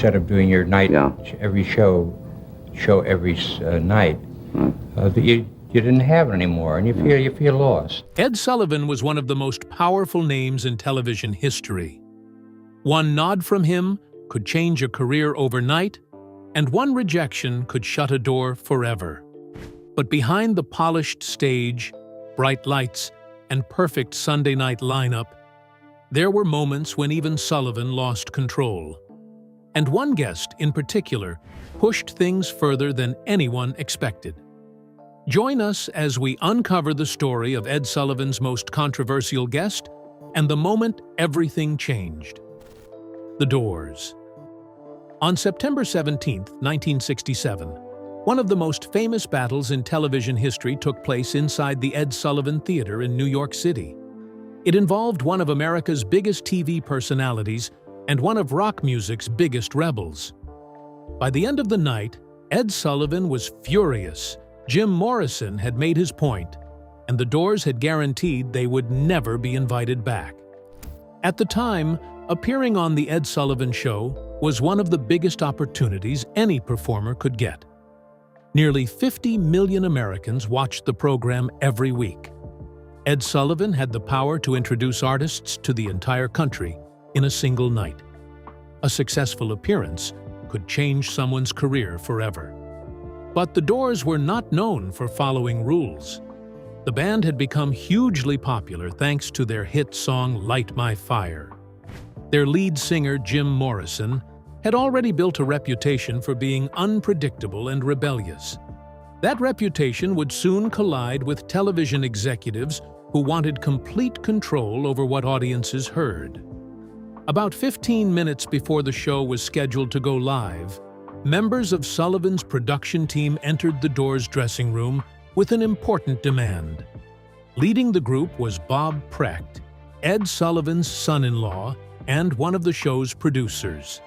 instead of doing your night, Yeah. every show every night, you didn't have it anymore, and you feel lost. Ed Sullivan was one of the most powerful names in television history. One nod from him could change a career overnight, and one rejection could shut a door forever. But behind the polished stage, bright lights, and perfect Sunday night lineup, there were moments when even Sullivan lost control. And one guest, in particular, pushed things further than anyone expected. Join us as we uncover the story of Ed Sullivan's most controversial guest and the moment everything changed. The Doors. On September 17, 1967, one of the most famous battles in television history took place inside the Ed Sullivan Theater in New York City. It involved one of America's biggest TV personalities and one of rock music's biggest rebels. By the end of the night, Ed Sullivan was furious. Jim Morrison had made his point, and the Doors had guaranteed they would never be invited back. At the time, appearing on The Ed Sullivan Show was one of the biggest opportunities any performer could get. Nearly 50 million Americans watched the program every week. Ed Sullivan had the power to introduce artists to the entire country in a single night. A successful appearance could change someone's career forever. But the Doors were not known for following rules. The band had become hugely popular thanks to their hit song Light My Fire. Their lead singer, Jim Morrison, had already built a reputation for being unpredictable and rebellious. That reputation would soon collide with television executives who wanted complete control over what audiences heard. About 15 minutes before the show was scheduled to go live, members of Sullivan's production team entered the Doors' dressing room with an important demand. Leading the group was Bob Precht, Ed Sullivan's son-in-law and one of the show's producers.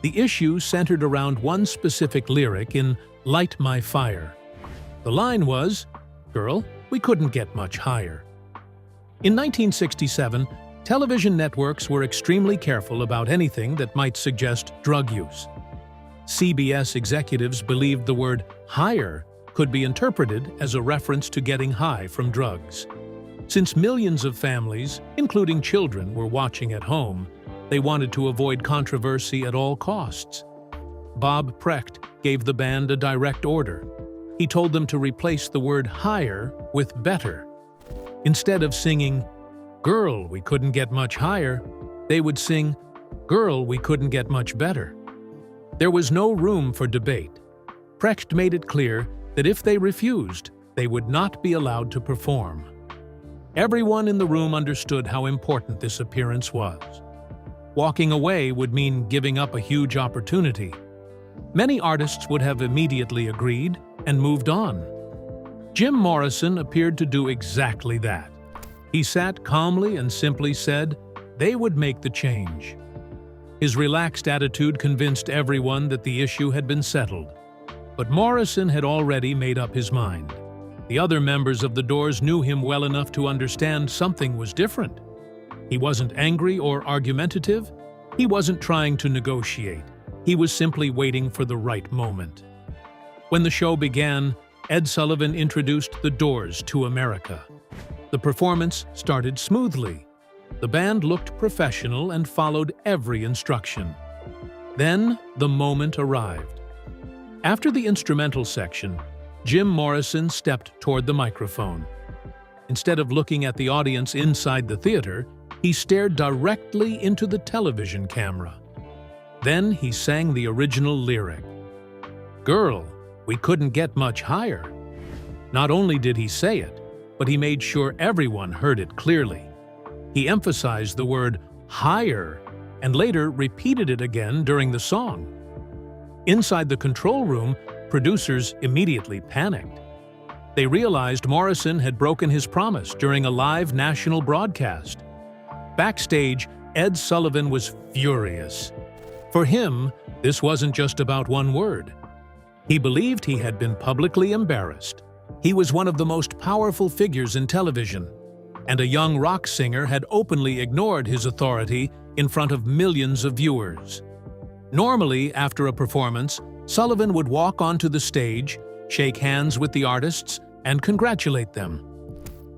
The issue centered around one specific lyric in Light My Fire. The line was, "Girl, we couldn't get much higher." In 1967, television networks were extremely careful about anything that might suggest drug use. CBS executives believed the word higher could be interpreted as a reference to getting high from drugs. Since millions of families, including children, were watching at home, they wanted to avoid controversy at all costs. Bob Precht gave the band a direct order. He told them to replace the word higher with better. Instead of singing, "Girl, we couldn't get much higher," they would sing, "Girl, we couldn't get much better." There was no room for debate. Precht made it clear that if they refused, they would not be allowed to perform. Everyone in the room understood how important this appearance was. Walking away would mean giving up a huge opportunity. Many artists would have immediately agreed and moved on. Jim Morrison appeared to do exactly that. He sat calmly and simply said they would make the change. His relaxed attitude convinced everyone that the issue had been settled. But Morrison had already made up his mind. The other members of the Doors knew him well enough to understand something was different. He wasn't angry or argumentative. He wasn't trying to negotiate. He was simply waiting for the right moment. When the show began, Ed Sullivan introduced the Doors to America. The performance started smoothly. The band looked professional and followed every instruction. Then the moment arrived. After the instrumental section, Jim Morrison stepped toward the microphone. Instead of looking at the audience inside the theater, he stared directly into the television camera. Then he sang the original lyric, "Girl, we couldn't get much higher." Not only did he say it, but he made sure everyone heard it clearly. He emphasized the word higher and later repeated it again during the song. Inside the control room, producers immediately panicked. They realized Morrison had broken his promise during a live national broadcast. Backstage, Ed Sullivan was furious. For him, this wasn't just about one word. He believed he had been publicly embarrassed. He was one of the most powerful figures in television, and a young rock singer had openly ignored his authority in front of millions of viewers. Normally, after a performance, Sullivan would walk onto the stage, shake hands with the artists, and congratulate them.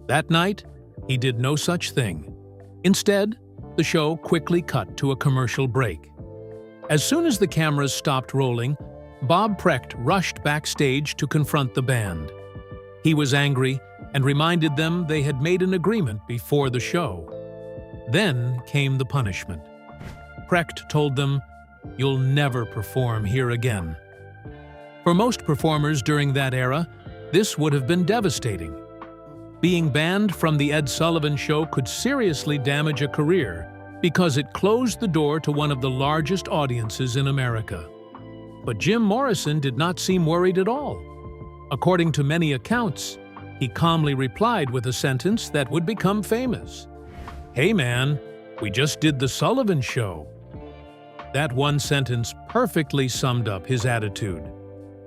That night, he did no such thing. Instead, the show quickly cut to a commercial break. As soon as the cameras stopped rolling, Bob Precht rushed backstage to confront the band. He was angry and reminded them they had made an agreement before the show. Then came the punishment. Precht told them, "You'll never perform here again." For most performers during that era, this would have been devastating. Being banned from the Ed Sullivan Show could seriously damage a career because it closed the door to one of the largest audiences in America. But Jim Morrison did not seem worried at all. According to many accounts, he calmly replied with a sentence that would become famous. "Hey man, we just did the Sullivan Show." That one sentence perfectly summed up his attitude.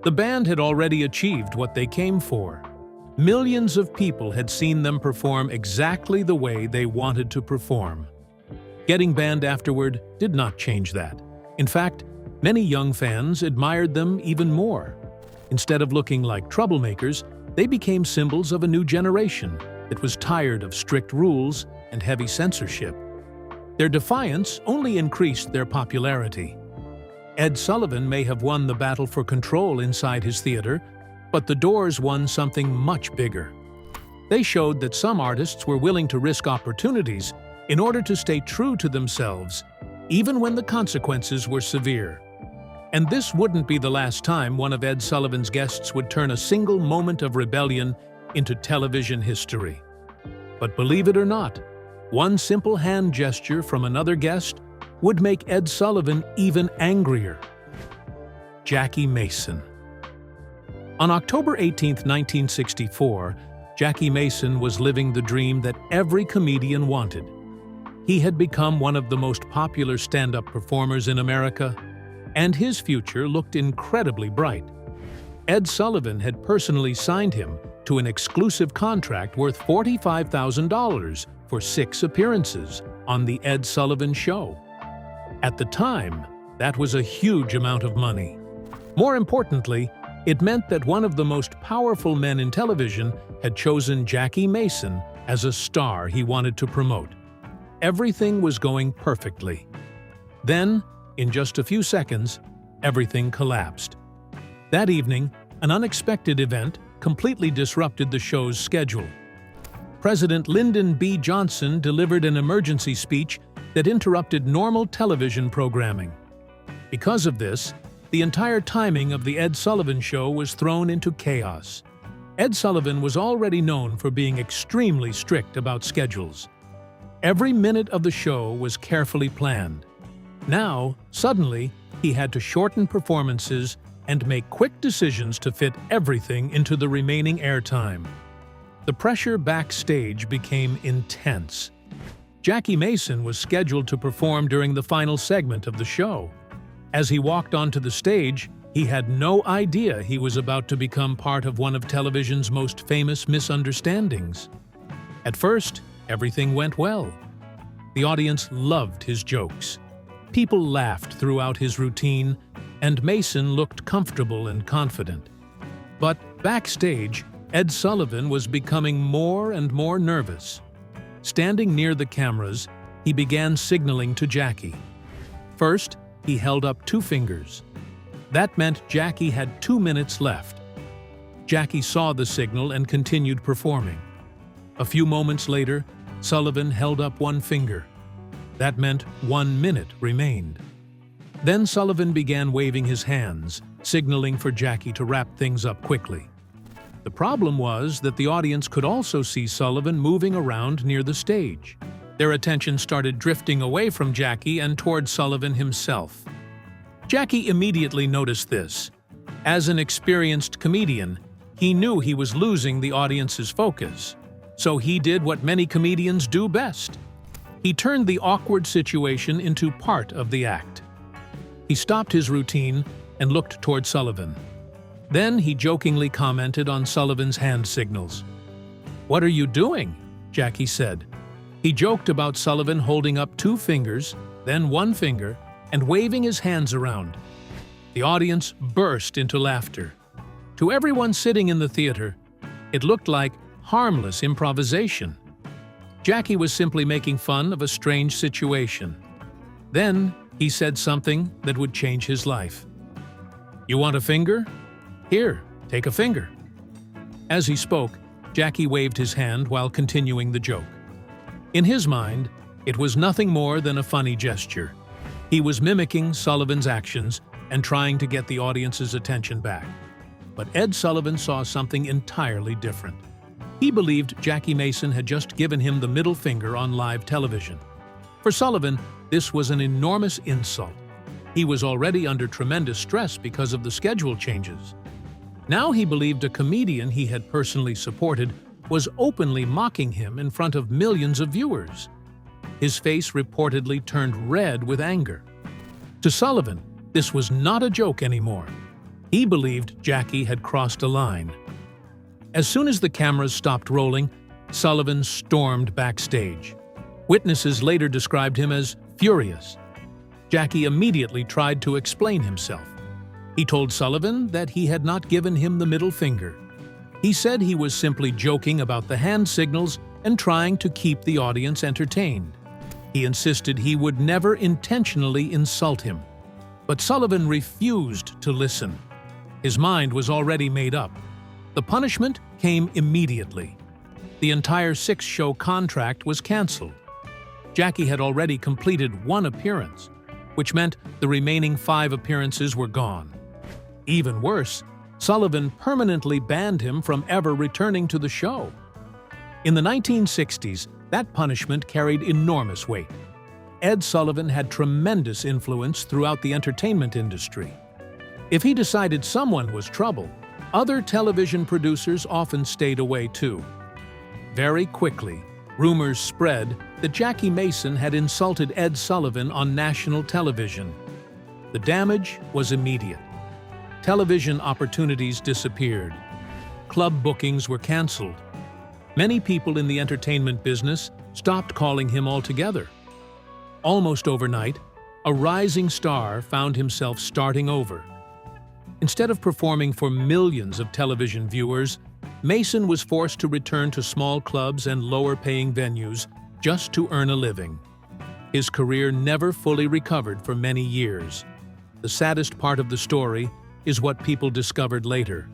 The band had already achieved what they came for. Millions of people had seen them perform exactly the way they wanted to perform. Getting banned afterward did not change that. In fact, many young fans admired them even more. Instead of looking like troublemakers, they became symbols of a new generation that was tired of strict rules and heavy censorship. Their defiance only increased their popularity. Ed Sullivan may have won the battle for control inside his theater, but the Doors won something much bigger. They showed that some artists were willing to risk opportunities in order to stay true to themselves, even when the consequences were severe. And this wouldn't be the last time one of Ed Sullivan's guests would turn a single moment of rebellion into television history. But believe it or not, one simple hand gesture from another guest would make Ed Sullivan even angrier. Jackie Mason. On October 18, 1964, Jackie Mason was living the dream that every comedian wanted. He had become one of the most popular stand-up performers in America, and his future looked incredibly bright. Ed Sullivan had personally signed him to an exclusive contract worth $45,000 for 6 appearances on The Ed Sullivan Show. At the time, that was a huge amount of money. More importantly, it meant that one of the most powerful men in television had chosen Jackie Mason as a star he wanted to promote. Everything was going perfectly. Then, in just a few seconds, everything collapsed. That evening, an unexpected event completely disrupted the show's schedule. President Lyndon B. Johnson delivered an emergency speech that interrupted normal television programming. Because of this, the entire timing of The Ed Sullivan Show was thrown into chaos. Ed Sullivan was already known for being extremely strict about schedules. Every minute of the show was carefully planned. Now, suddenly, he had to shorten performances and make quick decisions to fit everything into the remaining airtime. The pressure backstage became intense. Jackie Mason was scheduled to perform during the final segment of the show. As he walked onto the stage, he had no idea he was about to become part of one of television's most famous misunderstandings. At first, everything went well. The audience loved his jokes. People laughed throughout his routine, and Mason looked comfortable and confident. But backstage, Ed Sullivan was becoming more and more nervous. Standing near the cameras, he began signaling to Jackie. First, he held up 2 fingers. That meant Jackie had 2 minutes left. Jackie saw the signal and continued performing. A few moments later, Sullivan held up 1 finger. That meant 1 minute remained. Then Sullivan began waving his hands, signaling for Jackie to wrap things up quickly. The problem was that the audience could also see Sullivan moving around near the stage. Their attention started drifting away from Jackie and toward Sullivan himself. Jackie immediately noticed this. As an experienced comedian, he knew he was losing the audience's focus. So he did what many comedians do best. He turned the awkward situation into part of the act. He stopped his routine and looked toward Sullivan. Then he jokingly commented on Sullivan's hand signals. "What are you doing?" Jackie said. He joked about Sullivan holding up 2 fingers, then 1 finger, and waving his hands around. The audience burst into laughter. To everyone sitting in the theater, it looked like harmless improvisation. Jackie was simply making fun of a strange situation. Then he said something that would change his life. "You want a finger? Here, take a finger." As he spoke, Jackie waved his hand while continuing the joke. In his mind, it was nothing more than a funny gesture. He was mimicking Sullivan's actions and trying to get the audience's attention back. But Ed Sullivan saw something entirely different. He believed Jackie Mason had just given him the middle finger on live television. For Sullivan, this was an enormous insult. He was already under tremendous stress because of the schedule changes. Now he believed a comedian he had personally supported was openly mocking him in front of millions of viewers. His face reportedly turned red with anger. To Sullivan, this was not a joke anymore. He believed Jackie had crossed a line. As soon as the cameras stopped rolling, Sullivan stormed backstage. Witnesses later described him as furious. Jackie immediately tried to explain himself. He told Sullivan that he had not given him the middle finger. He said he was simply joking about the hand signals and trying to keep the audience entertained. He insisted he would never intentionally insult him. But Sullivan refused to listen. His mind was already made up. The punishment came immediately. The entire 6-show contract was canceled. Jackie had already completed 1 appearance, which meant the remaining 5 appearances were gone. Even worse, Sullivan permanently banned him from ever returning to the show. In the 1960s, that punishment carried enormous weight. Ed Sullivan had tremendous influence throughout the entertainment industry. If he decided someone was trouble, other television producers often stayed away too. Very quickly, rumors spread that Jackie Mason had insulted Ed Sullivan on national television. The damage was immediate. Television opportunities disappeared. Club bookings were canceled. Many people in the entertainment business stopped calling him altogether. Almost overnight, a rising star found himself starting over. Instead of performing for millions of television viewers, Mason was forced to return to small clubs and lower-paying venues just to earn a living. His career never fully recovered for many years. The saddest part of the story is what people discovered later.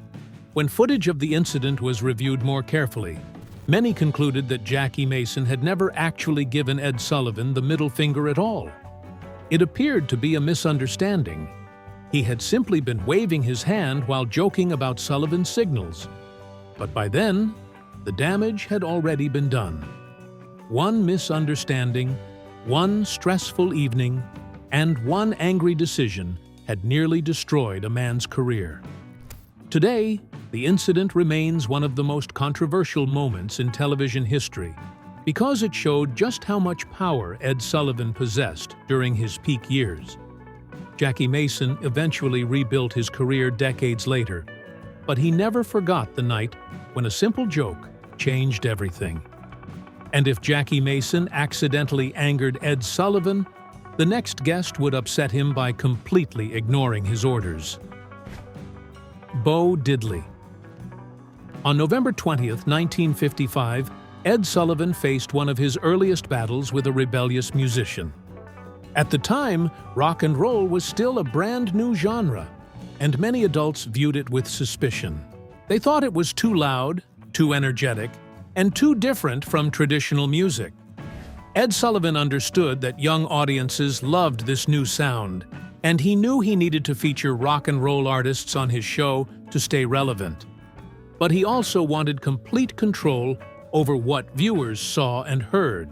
When footage of the incident was reviewed more carefully, many concluded that Jackie Mason had never actually given Ed Sullivan the middle finger at all. It appeared to be a misunderstanding. He had simply been waving his hand while joking about Sullivan's signals. But by then, the damage had already been done. One misunderstanding, one stressful evening, and one angry decision had nearly destroyed a man's career. Today, the incident remains one of the most controversial moments in television history because it showed just how much power Ed Sullivan possessed during his peak years. Jackie Mason eventually rebuilt his career decades later, but he never forgot the night when a simple joke changed everything. And if Jackie Mason accidentally angered Ed Sullivan, the next guest would upset him by completely ignoring his orders. Bo Diddley. On November 20th, 1955, Ed Sullivan faced one of his earliest battles with a rebellious musician. At the time, rock and roll was still a brand new genre, and many adults viewed it with suspicion. They thought it was too loud, too energetic, and too different from traditional music. Ed Sullivan understood that young audiences loved this new sound, and he knew he needed to feature rock and roll artists on his show to stay relevant. But he also wanted complete control over what viewers saw and heard.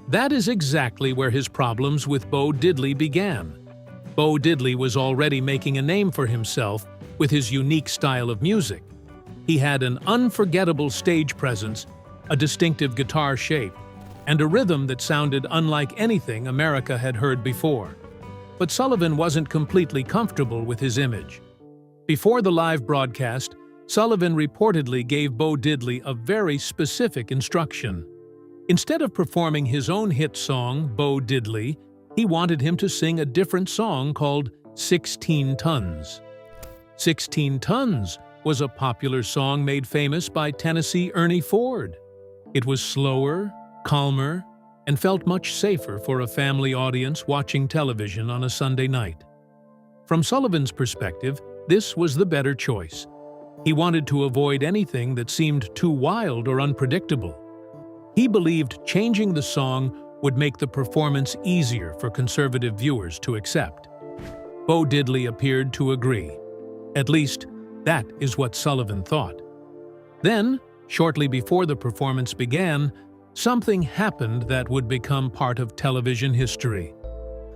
That is exactly where his problems with Bo Diddley began. Bo Diddley was already making a name for himself with his unique style of music. He had an unforgettable stage presence, a distinctive guitar shape, and a rhythm that sounded unlike anything America had heard before. But Sullivan wasn't completely comfortable with his image. Before the live broadcast, Sullivan reportedly gave Bo Diddley a very specific instruction. Instead of performing his own hit song, Bo Diddley, He wanted him to sing a different song called 16 Tons. 16 Tons was a popular song made famous by Tennessee Ernie Ford. It was slower, calmer, and felt much safer for a family audience watching television on a Sunday night. From Sullivan's perspective, this was the better choice. He wanted to avoid anything that seemed too wild or unpredictable. He believed changing the song would make the performance easier for conservative viewers to accept. Bo Diddley appeared to agree. At least, that is what Sullivan thought. Then, shortly before the performance began, something happened that would become part of television history.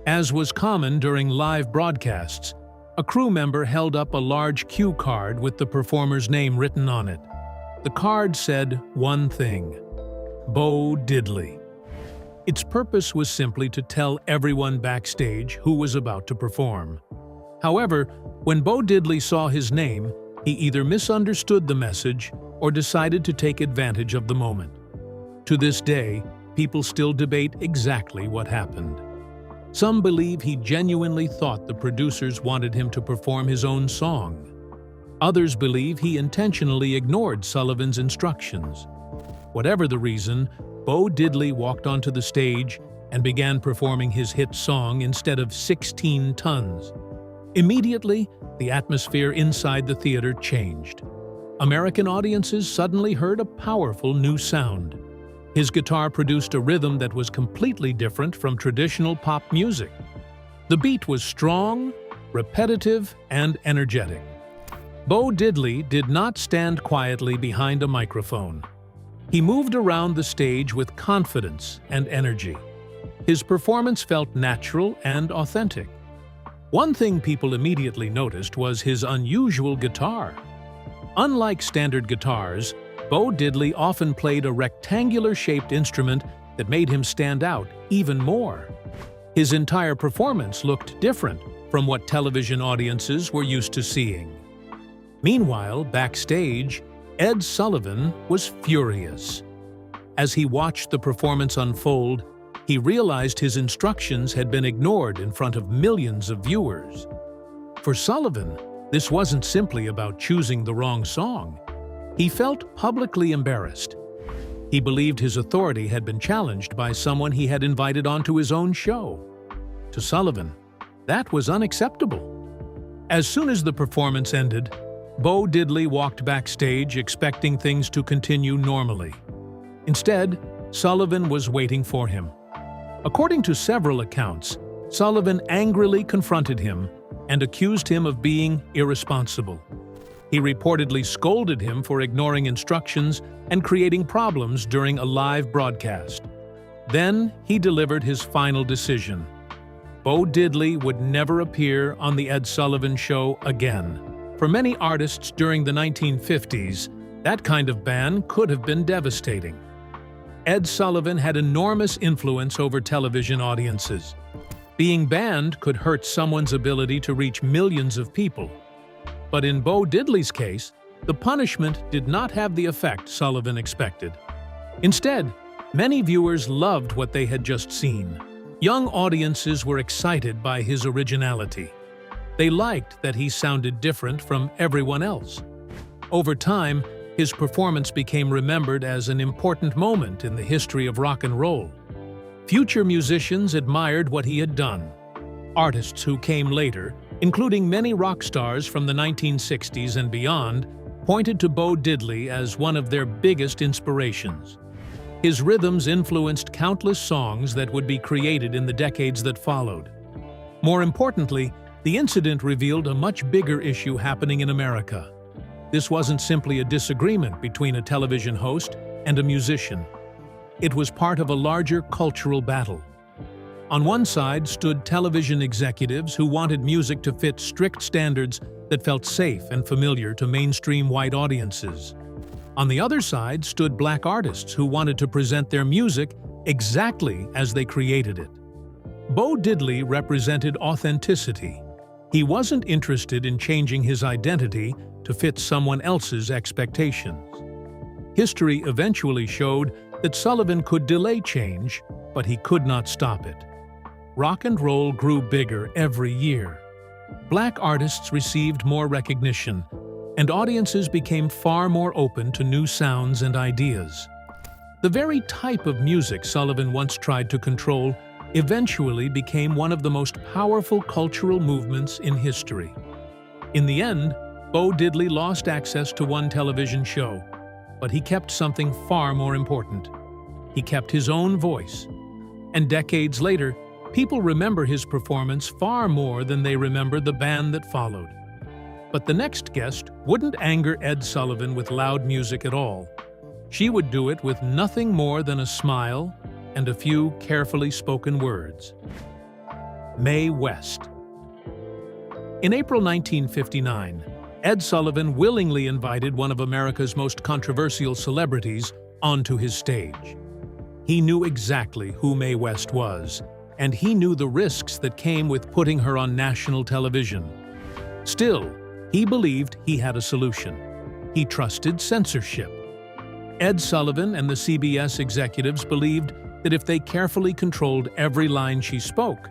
As was common during live broadcasts, a crew member held up a large cue card with the performer's name written on it. The card said one thing: Bo Diddley. Its purpose was simply to tell everyone backstage who was about to perform. However, when Bo Diddley saw his name, he either misunderstood the message or decided to take advantage of the moment. To this day, people still debate exactly what happened. Some believe he genuinely thought the producers wanted him to perform his own song. Others believe he intentionally ignored Sullivan's instructions. Whatever the reason, Bo Diddley walked onto the stage and began performing his hit song instead of 16 Tons. Immediately, the atmosphere inside the theater changed. American audiences suddenly heard a powerful new sound. His guitar produced a rhythm that was completely different from traditional pop music. The beat was strong, repetitive, and energetic. Bo Diddley did not stand quietly behind a microphone. He moved around the stage with confidence and energy. His performance felt natural and authentic. One thing people immediately noticed was his unusual guitar. Unlike standard guitars, Bo Diddley often played a rectangular-shaped instrument that made him stand out even more. His entire performance looked different from what television audiences were used to seeing. Meanwhile, backstage, Ed Sullivan was furious. As he watched the performance unfold, he realized his instructions had been ignored in front of millions of viewers. For Sullivan, this wasn't simply about choosing the wrong song. He felt publicly embarrassed. He believed his authority had been challenged by someone he had invited onto his own show. To Sullivan, that was unacceptable. As soon as the performance ended, Bo Diddley walked backstage expecting things to continue normally. Instead, Sullivan was waiting for him. According to several accounts, Sullivan angrily confronted him and accused him of being irresponsible. He reportedly scolded him for ignoring instructions and creating problems during a live broadcast. Then he delivered his final decision. Bo Diddley would never appear on The Ed Sullivan Show again. For many artists during the 1950s, that kind of ban could have been devastating. Ed Sullivan had enormous influence over television audiences. Being banned could hurt someone's ability to reach millions of people. But in Bo Diddley's case, the punishment did not have the effect Sullivan expected. Instead, many viewers loved what they had just seen. Young audiences were excited by his originality. They liked that he sounded different from everyone else. Over time, his performance became remembered as an important moment in the history of rock and roll. Future musicians admired what he had done. Artists who came later, including many rock stars from the 1960s and beyond, pointed to Bo Diddley as one of their biggest inspirations. His rhythms influenced countless songs that would be created in the decades that followed. More importantly, the incident revealed a much bigger issue happening in America. This wasn't simply a disagreement between a television host and a musician. It was part of a larger cultural battle. On one side stood television executives who wanted music to fit strict standards that felt safe and familiar to mainstream white audiences. On the other side stood black artists who wanted to present their music exactly as they created it. Bo Diddley represented authenticity. He wasn't interested in changing his identity to fit someone else's expectations. History eventually showed that Sullivan could delay change, but he could not stop it. rock and roll grew bigger every year. Black artists received more recognition, and audiences became far more open to new sounds and ideas. The very type of music Sullivan once tried to control eventually became one of the most powerful cultural movements in history. In the end, Bo Diddley lost access to one television show, but he kept something far more important. He kept his own voice. And decades later, people remember his performance far more than they remember the band that followed. But the next guest wouldn't anger Ed Sullivan with loud music at all. She would do it with nothing more than a smile and a few carefully spoken words. Mae West. In April 1959, Ed Sullivan willingly invited one of America's most controversial celebrities onto his stage. He knew exactly who Mae West was, and he knew the risks that came with putting her on national television. Still, he believed he had a solution. He trusted censorship. Ed Sullivan and the CBS executives believed that if they carefully controlled every line she spoke,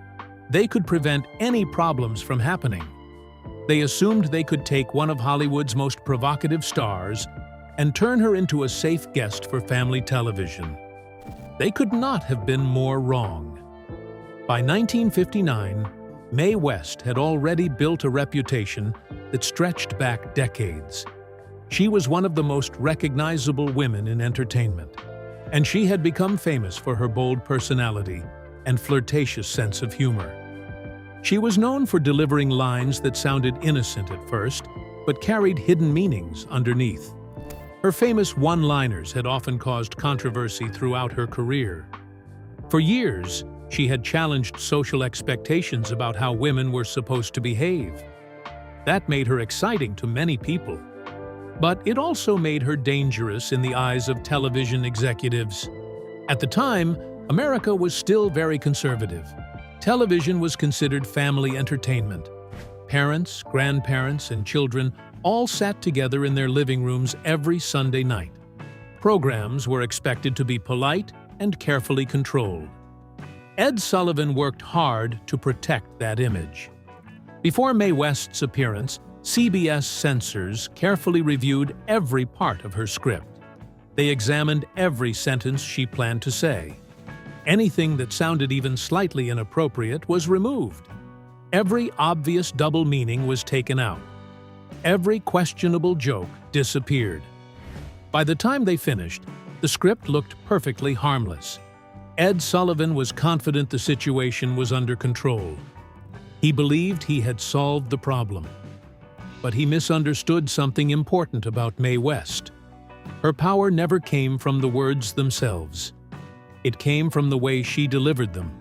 they could prevent any problems from happening. They assumed they could take one of Hollywood's most provocative stars and turn her into a safe guest for family television. They could not have been more wrong. By 1959, Mae West had already built a reputation that stretched back decades. She was one of the most recognizable women in entertainment, and she had become famous for her bold personality and flirtatious sense of humor. She was known for delivering lines that sounded innocent at first, but carried hidden meanings underneath. Her famous one-liners had often caused controversy throughout her career. For years, she had challenged social expectations about how women were supposed to behave. That made her exciting to many people. But it also made her dangerous in the eyes of television executives. At the time, America was still very conservative. Television was considered family entertainment. Parents, grandparents, and children all sat together in their living rooms every Sunday night. Programs were expected to be polite and carefully controlled. Ed Sullivan worked hard to protect that image. Before Mae West's appearance, CBS censors carefully reviewed every part of her script. They examined every sentence she planned to say. Anything that sounded even slightly inappropriate was removed. Every obvious double meaning was taken out. Every questionable joke disappeared. By the time they finished, the script looked perfectly harmless. Ed Sullivan was confident the situation was under control. He believed he had solved the problem. But he misunderstood something important about Mae West. Her power never came from the words themselves. It came from the way she delivered them.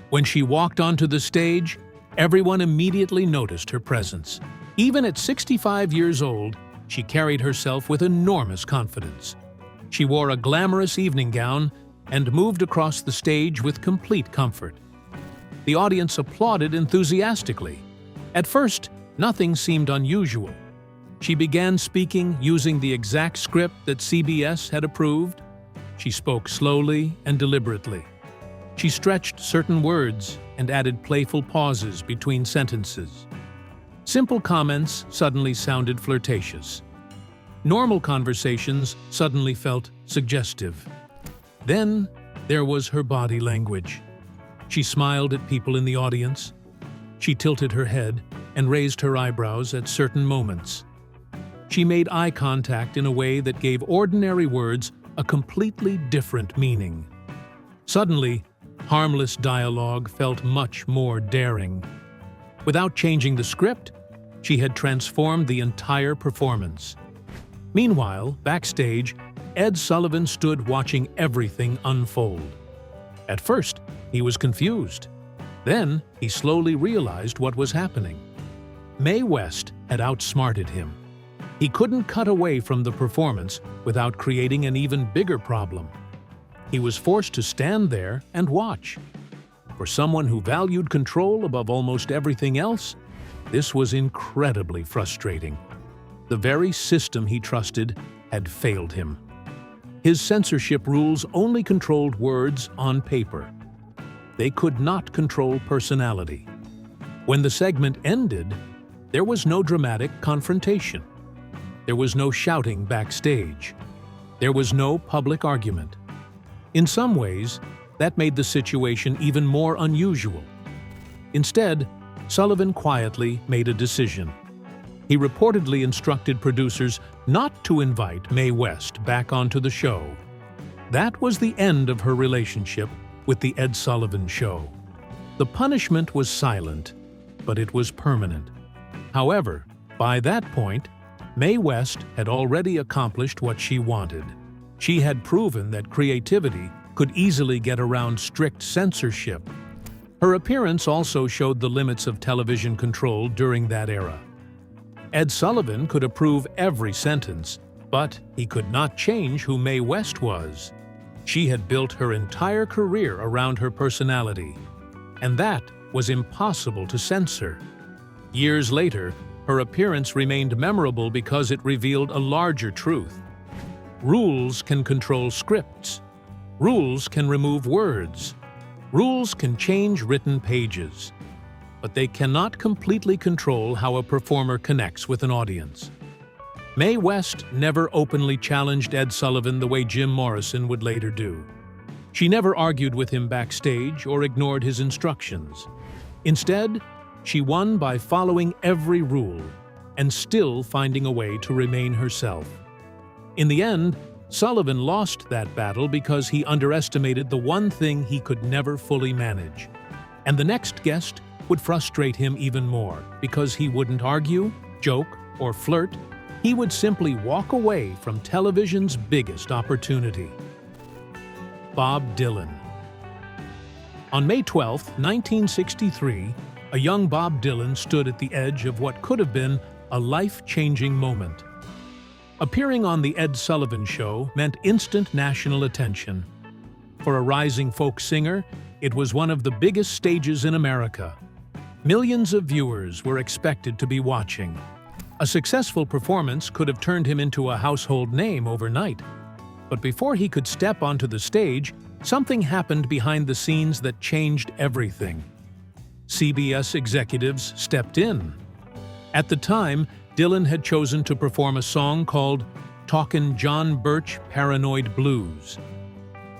When she walked onto the stage, everyone immediately noticed her presence. Even at 65 years old, she carried herself with enormous confidence. She wore a glamorous evening gown and moved across the stage with complete comfort. The audience applauded enthusiastically. At first, nothing seemed unusual. She began speaking using the exact script that CBS had approved. She spoke slowly and deliberately. She stretched certain words and added playful pauses between sentences. Simple comments suddenly sounded flirtatious. Normal conversations suddenly felt suggestive. Then there was her body language. She smiled at people in the audience. She tilted her head and raised her eyebrows at certain moments. She made eye contact in a way that gave ordinary words a completely different meaning. Suddenly, harmless dialogue felt much more daring. Without changing the script, she had transformed the entire performance. Meanwhile, backstage, Ed Sullivan stood watching everything unfold. At first, he was confused. Then, he slowly realized what was happening. Mae West had outsmarted him. He couldn't cut away from the performance without creating an even bigger problem. He was forced to stand there and watch. For someone who valued control above almost everything else, this was incredibly frustrating. The very system he trusted had failed him. His censorship rules only controlled words on paper. they could not control personality. When the segment ended, there was no dramatic confrontation. There was no shouting backstage. There was no public argument. In some ways, that made the situation even more unusual. Instead, Sullivan quietly made a decision. He reportedly instructed producers not to invite Mae West back onto the show. That was the end of her relationship with The Ed Sullivan Show. The punishment was silent, but it was permanent. However, by that point, Mae West had already accomplished what she wanted. She had proven that creativity could easily get around strict censorship. Her appearance also showed the limits of television control during that era. Ed Sullivan could approve every sentence, but he could not change who Mae West was. She had built her entire career around her personality, and that was impossible to censor. Years later, her appearance remained memorable because it revealed a larger truth. Rules can control scripts. Rules can remove words. Rules can change written pages. But they cannot completely control how a performer connects with an audience. Mae West never openly challenged Ed Sullivan the way Jim Morrison would later do. She never argued with him backstage or ignored his instructions. Instead, she won by following every rule and still finding a way to remain herself. In the end, Sullivan lost that battle because he underestimated the one thing he could never fully manage. And the next guest would frustrate him even more because he wouldn't argue, joke, or flirt. He would simply walk away from television's biggest opportunity. Bob Dylan. On May 12, 1963, a young Bob Dylan stood at the edge of what could have been a life-changing moment. Appearing on The Ed Sullivan Show meant instant national attention. For a rising folk singer, it was one of the biggest stages in America. Millions of viewers were expected to be watching. A successful performance could have turned him into a household name overnight. But before he could step onto the stage, something happened behind the scenes that changed everything. CBS executives stepped in. At the time, Dylan had chosen to perform a song called Talkin' John Birch Paranoid Blues.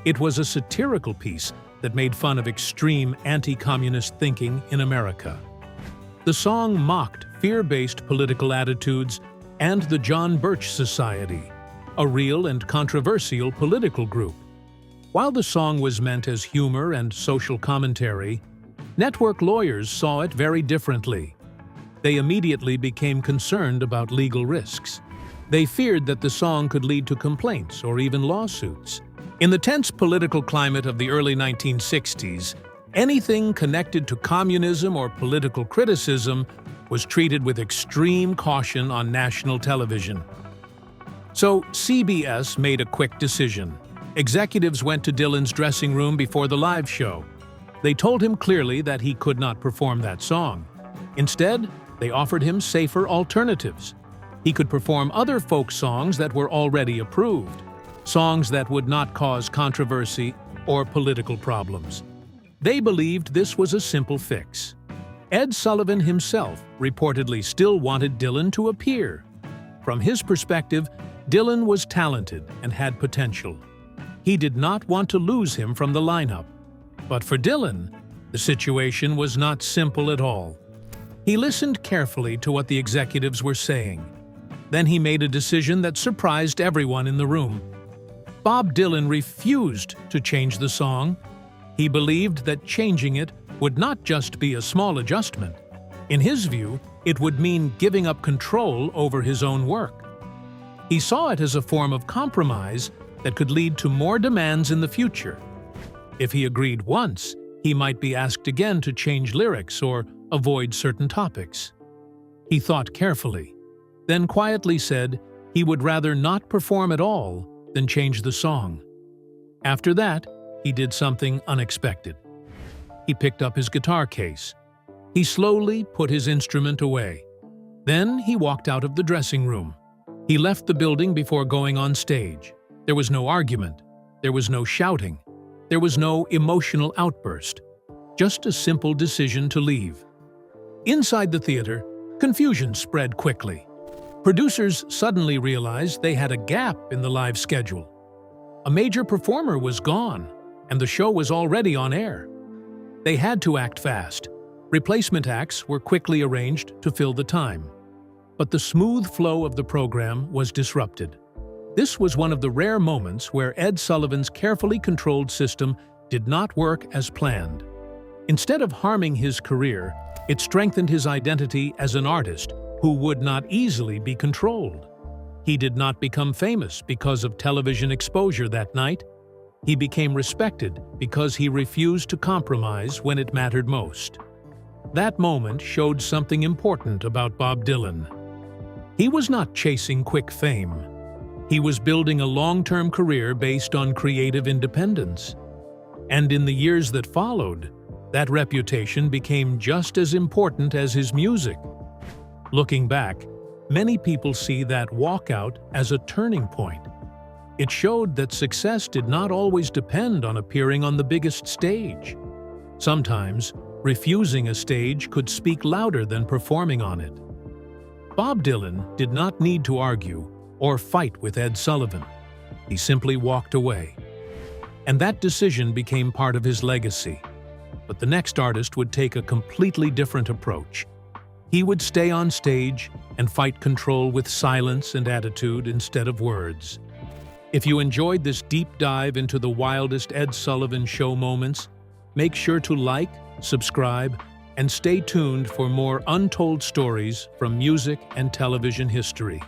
It was a satirical piece that made fun of extreme anti-communist thinking in America. The song mocked fear-based political attitudes and the John Birch Society, a real and controversial political group. While the song was meant as humor and social commentary, network lawyers saw it very differently. They immediately became concerned about legal risks. They feared that the song could lead to complaints or even lawsuits. In the tense political climate of the early 1960s, anything connected to communism or political criticism was treated with extreme caution on national television. So CBS made a quick decision. Executives went to Dylan's dressing room before the live show. They told him clearly that he could not perform that song. Instead, they offered him safer alternatives. He could perform other folk songs that were already approved, songs that would not cause controversy or political problems. They believed this was a simple fix. Ed Sullivan himself reportedly still wanted Dylan to appear. From his perspective, Dylan was talented and had potential. He did not want to lose him from the lineup. But for Dylan, the situation was not simple at all. He listened carefully to what the executives were saying. Then he made a decision that surprised everyone in the room. Bob Dylan refused to change the song. He believed that changing it would not just be a small adjustment. In his view, it would mean giving up control over his own work. He saw it as a form of compromise that could lead to more demands in the future. If he agreed once, he might be asked again to change lyrics or avoid certain topics. He thought carefully, then quietly said he would rather not perform at all than change the song. After that, he did something unexpected. He picked up his guitar case. He slowly put his instrument away. Then he walked out of the dressing room. He left the building before going on stage. There was no argument. There was no shouting. There was no emotional outburst. just a simple decision to leave. Inside the theater, confusion spread quickly. Producers suddenly realized they had a gap in the live schedule. A major performer was gone, and the show was already on air. They had to act fast. Replacement acts were quickly arranged to fill the time. But the smooth flow of the program was disrupted. This was one of the rare moments where Ed Sullivan's carefully controlled system did not work as planned. Instead of harming his career, it strengthened his identity as an artist who would not easily be controlled. He did not become famous because of television exposure that night. He became respected because he refused to compromise when it mattered most. That moment showed something important about Bob Dylan. He was not chasing quick fame. He was building a long-term career based on creative independence. And in the years that followed, that reputation became just as important as his music. Looking back, many people see that walkout as a turning point. It showed that success did not always depend on appearing on the biggest stage. Sometimes, refusing a stage could speak louder than performing on it. Bob Dylan did not need to argue or fight with Ed Sullivan. He simply walked away. And that decision became part of his legacy. But the next artist would take a completely different approach. He would stay on stage and fight control with silence and attitude instead of words. If you enjoyed this deep dive into the wildest Ed Sullivan Show moments, make sure to like, subscribe, and stay tuned for more untold stories from music and television history.